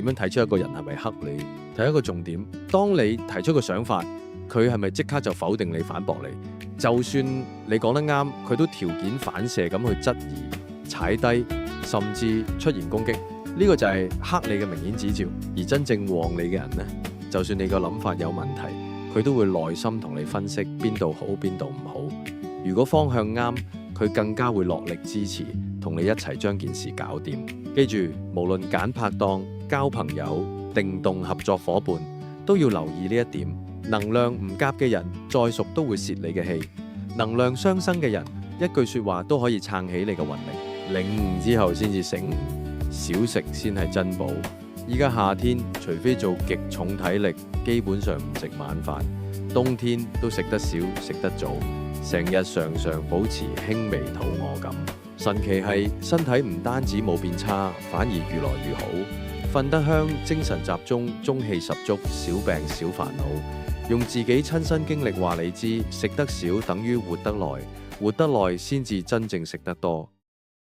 點樣睇出一個人係咪黑你？睇一個重點，當你提出個想法，佢係咪即刻就否定你、反駁你？就算你講得啱，佢都條件反射咁去質疑、踩低，甚至出現攻擊。呢個就係黑你嘅明顯指照。而真正旺你嘅人呢，就算你個諗法有問題，佢都會耐心同你分析邊度好，邊度唔好。如果方向啱，佢更加會落力支持，同你一齊將件事搞掂。記住，無論揀拍檔、交朋友、定動合作夥伴，都要留意呢一點。能量唔夾嘅人，再熟都會泄你嘅氣；能量相生嘅人，一句說話都可以撐起你嘅運力。領悟之後先至醒悟，少食先係珍寶。依家夏天，除非做極重體力，基本上唔食晚飯；冬天都食得少，食得早，成日常常保持輕微肚餓感。神奇係身體唔單止冇變差，反而越來越好。瞓得香，精神集中，中氣十足，小病小煩惱。用自己親身經歷話你知，食得少等於活得耐，活得耐先至真正食得多。